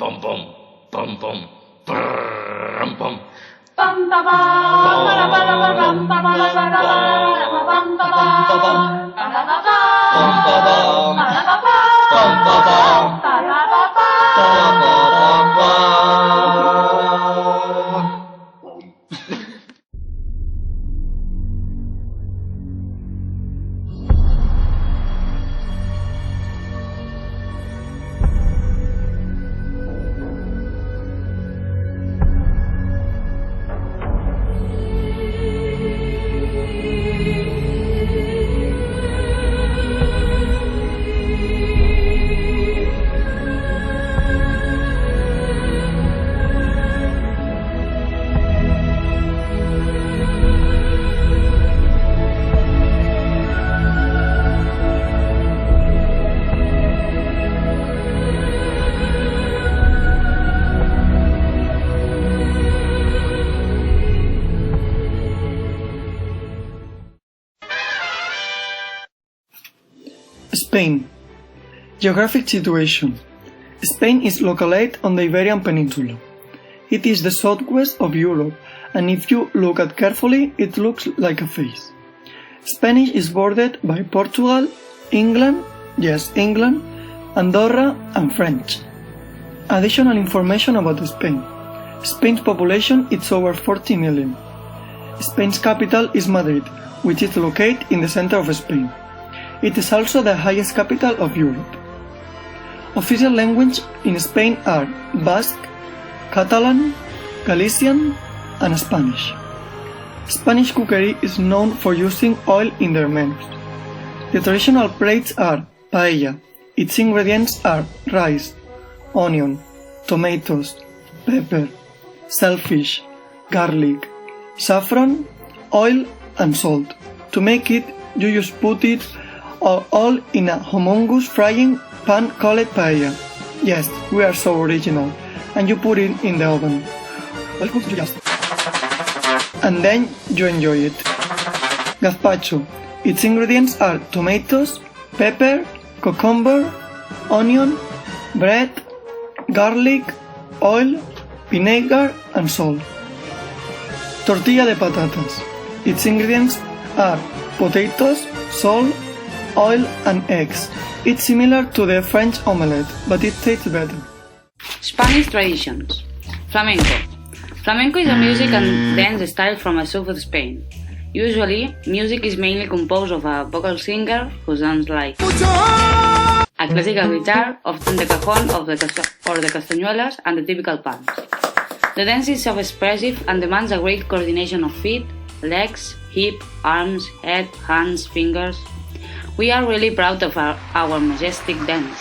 Pom pom, pom pom, pom pom. Spain. Geographic situation. Spain is located on the Iberian Peninsula. It is the southwest of Europe, and if you look at carefully, it looks like a face. Spanish is bordered by Portugal, England, Andorra, and French. Additional information about Spain. Spain's population is over 40 million. Spain's capital is Madrid, which is located in the center of Spain. It is also the highest capital of Europe. Official languages in Spain are Basque, Catalan, Galician, and Spanish. Spanish cookery is known for using oil in their menus. The traditional plates are paella. Its ingredients are rice, onion, tomatoes, pepper, shellfish, garlic, saffron, oil, and salt. To make it, you just put it all in a humongous frying pan called paella. Yes, we are so original. And you put it in the oven. And then you enjoy it. Gazpacho. Its ingredients are tomatoes, pepper, cucumber, onion, bread, garlic, oil, vinegar, and salt. Tortilla de patatas. Its ingredients are potatoes, salt, oil, and eggs. It's similar to the French omelette, but it tastes better. Spanish traditions. Flamenco. Flamenco is a music and dance style from the south of Spain. Usually, music is mainly composed of a vocal singer who sounds like a classical guitar, often the cajon or the castañuelas, and the typical pants. The dance is self-expressive and demands a great coordination of feet, legs, hip, arms, head, hands, fingers. We are really proud of our majestic dance.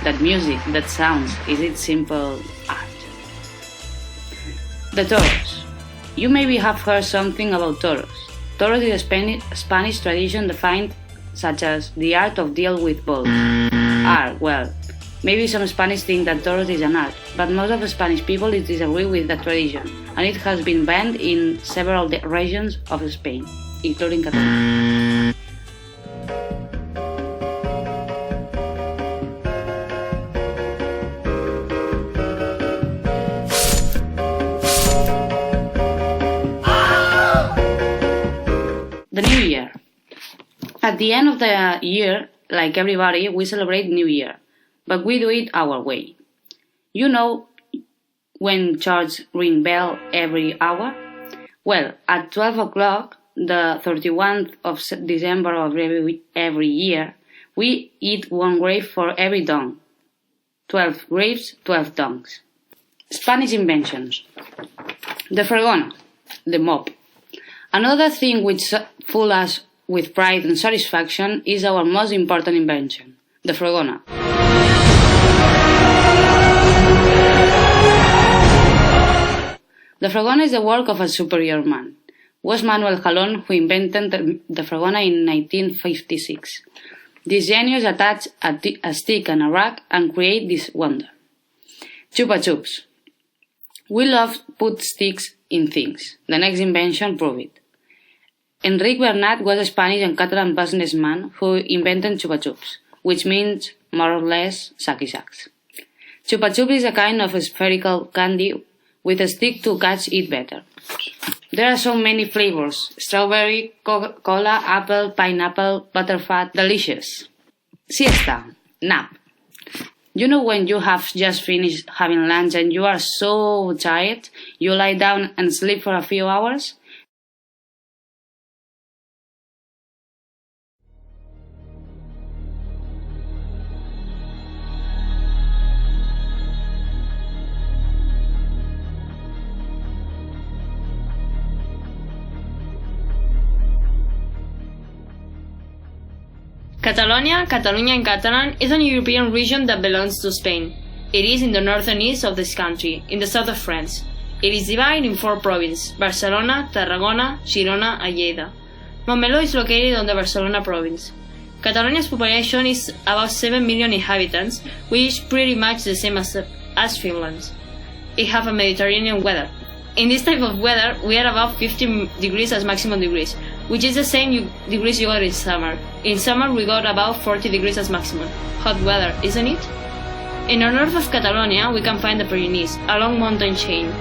That music, that sounds, is its simple art. The toros. You maybe have heard something about toros. Toros is a Spanish tradition defined such as the art of deal with bulls. Well, maybe some Spanish think that toros is an art, but most of the Spanish people disagree with that tradition, and it has been banned in several regions of Spain, including Catalonia. The New Year. At the end of the year, like everybody, we celebrate New Year, but we do it our way. You know when church ring bell every hour? Well, at 12 o'clock, the 31st of December of every year, we eat one grape for every dong. 12 grapes, 12 dongs. Spanish inventions. The fregona, the mop. Another thing which fills us with pride and satisfaction is our most important invention, the fregona. The fregona is the work of a superior man. It was Manuel Jalón who invented the fregona in 1956. This genius attached a stick and a rack and created this wonder. Chupa chups. We love put sticks in things. The next invention proved it. Enric Bernat was a Spanish and Catalan businessman who invented chupa chups, which means more or less sucky sacks. Chupa Chups is a kind of spherical candy with a stick to catch it better. There are so many flavors: strawberry, Coca-Cola, apple, pineapple, butterfat, delicious. Siesta, nap. You know when you have just finished having lunch and you are so tired, you lie down and sleep for a few hours? Catalonia in Catalan, is an European region that belongs to Spain. It is in the northern east of this country, in the south of France. It is divided in 4 provinces: Barcelona, Tarragona, Girona, and Lleida. Montmeló is located on the Barcelona province. Catalonia's population is about 7 million inhabitants, which is pretty much the same as Finland. It has a Mediterranean weather. In this type of weather, we are about 50 degrees as maximum degrees, which is the same degrees you got in summer. In summer, we got about 40 degrees as maximum. Hot weather, isn't it? In the north of Catalonia, we can find the Pyrenees, a long mountain chain.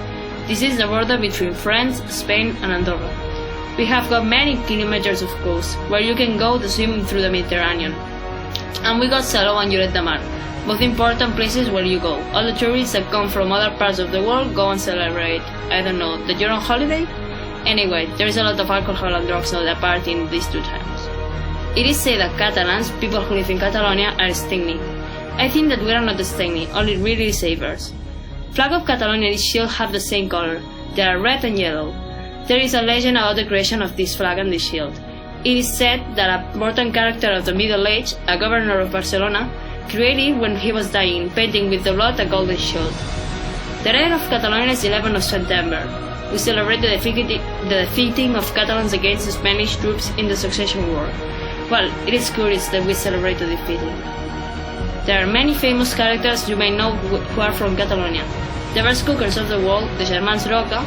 This is the border between France, Spain, and Andorra. We have got many kilometers of coast, where you can go to swim through the Mediterranean. And we got Salou and Lloret de Mar, both important places where you go. All the tourists that come from other parts of the world go and celebrate, I don't know, that you're on holiday? Anyway, there is a lot of alcohol and drugs not apart in these 2 towns. It is said that Catalans, people who live in Catalonia, are stingy. I think that we are not stingy, only really savers. Flag of Catalonia and shield have the same color. They are red and yellow. There is a legend about the creation of this flag and the shield. It is said that a important character of the Middle Age, a governor of Barcelona, created it when he was dying, painting with the blood a golden shield. The day of Catalonia is 11th of September. We celebrate the defeating of Catalans against the Spanish troops in the Succession War. Well, it is curious that we celebrate the defeating. There are many famous characters you may know who are from Catalonia. The best cookers of the world, the Germans Roca,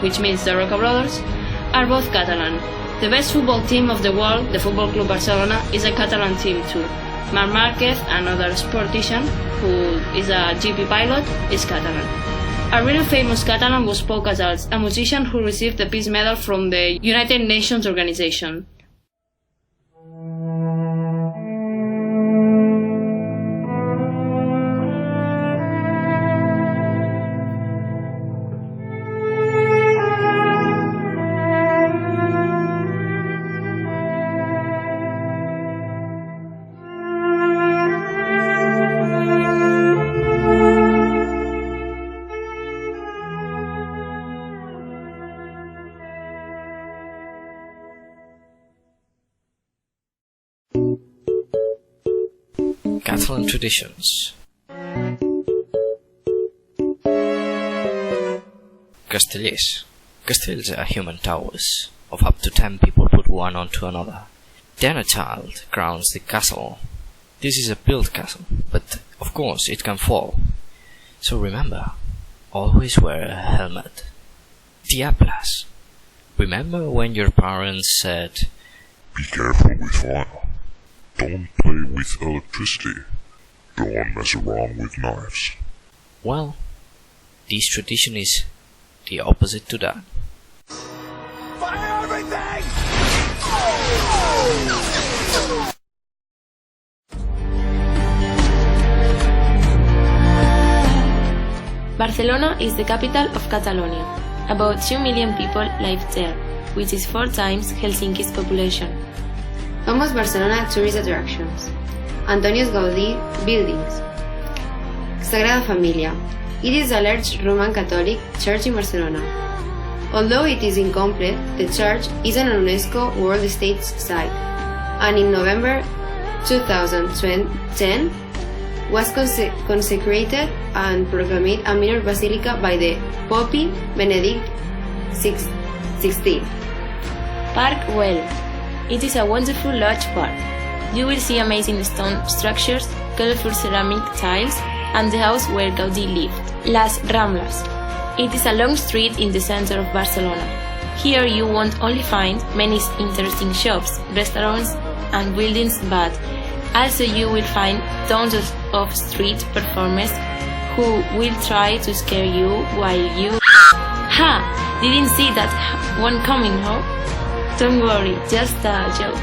which means the Roca brothers, are both Catalan. The best football team of the world, the Football Club Barcelona, is a Catalan team too. Marc Márquez, another sportician, who is a GP pilot, is Catalan. A really famous Catalan was Pau Casals, a musician who received the Peace Medal from the United Nations organization. Catalan traditions. Castellers. Castells are human towers of up to 10 people put one onto another. Then a child crowns the castle. This is a built castle, but of course it can fall. So remember, always wear a helmet. Diablas. Remember when your parents said, "Be careful with fire. Don't play with electricity. Don't mess around with knives." Well, this tradition is the opposite to that. Fire everything! Barcelona is the capital of Catalonia. About 2 million people live there, which is 4 times Helsinki's population. Famous Barcelona tourist attractions. Antonius Gaudí buildings. Sagrada Familia. It is a large Roman Catholic church in Barcelona. Although it is incomplete, the church is an UNESCO World Heritage Site, and in November 2010 was consecrated and proclaimed a minor basilica by the Pope Benedict XVI. Park Güell. It is a wonderful large park. You will see amazing stone structures, colorful ceramic tiles, and the house where Gaudí lived. Las Ramblas. It is a long street in the center of Barcelona. Here you won't only find many interesting shops, restaurants, and buildings, but also you will find tons of street performers who will try to scare you while you... Ha! Didn't see that one coming, huh? Don't worry, just a joke.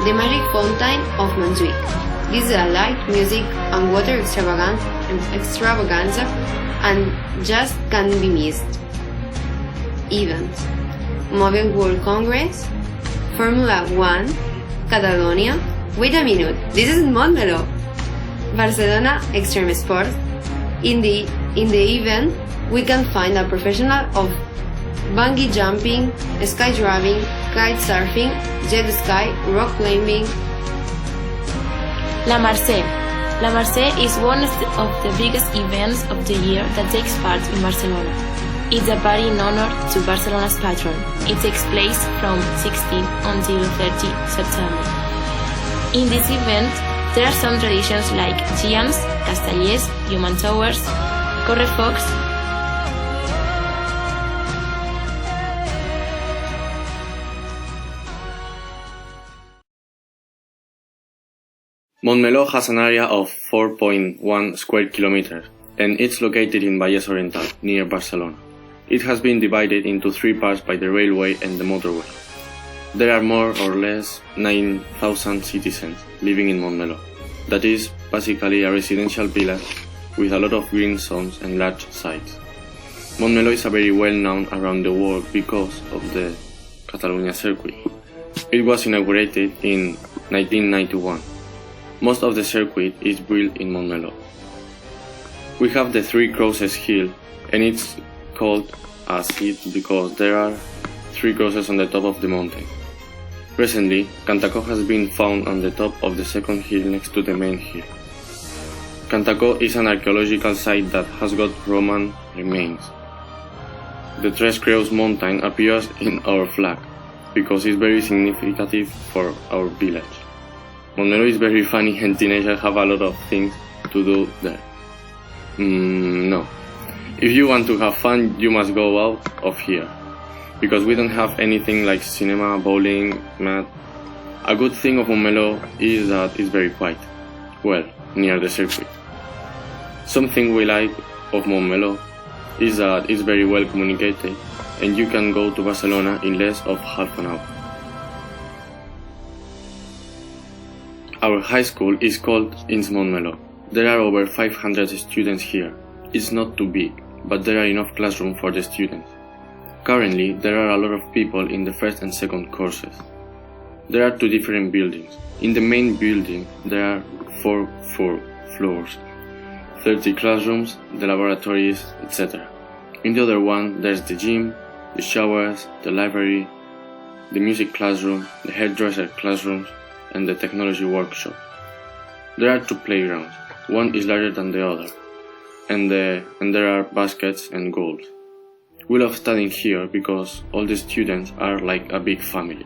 The Magic Fountain of Montjuic. This is a light, music, and water extravaganza and just can't be missed. Events: Mobile World Congress, Formula 1, Catalonia. Wait a minute, this is Montmeló. Barcelona Extreme Sports. In the event, we can find a professional of bungee jumping, skydiving, kite surfing, jet ski, rock climbing. La Marché. La Marché is one of the biggest events of the year that takes part in Barcelona. It's a party in honor to Barcelona's patron. It takes place from 16 until 30 September. In this event, there are some traditions like Giants, Castellers, Human Towers, Correfocs. Montmeló has an area of 4.1 square kilometers, and it's located in Valles Oriental, near Barcelona. It has been divided into 3 parts by the railway and the motorway. There are more or less 9,000 citizens living in Montmeló. That is basically a residential village with a lot of green zones and large sites. Montmeló is very well known around the world because of the Catalonia circuit. It was inaugurated in 1991. Most of the circuit is built in Montmeló. We have the Three Crosses Hill, and it's called as it because there are 3 crosses on the top of the mountain. Recently, Cantacó has been found on the top of the second hill next to the main hill. Cantacó is an archaeological site that has got Roman remains. The Tres Creus mountain appears in our flag because it's very significant for our village. Montmeló is very funny and teenagers have a lot of things to do there. No. If you want to have fun, you must go out of here, because we don't have anything like cinema, bowling, math. A good thing of Montmeló is that it's very quiet, well, near the circuit. Something we like of Montmeló is that it's very well communicated and you can go to Barcelona in less of half an hour. Our high school is called INS Montmeló. There are over 500 students here. It's not too big, but there are enough classrooms for the students. Currently, there are a lot of people in the first and second courses. There are 2 different buildings. In the main building, there are 4 floors, 30 classrooms, the laboratories, etc. In the other one, there's the gym, the showers, the library, the music classroom, the hairdresser classrooms, and the technology workshop. There are 2 playgrounds. One is larger than the other, and there are baskets and goals. We love studying here because all the students are like a big family.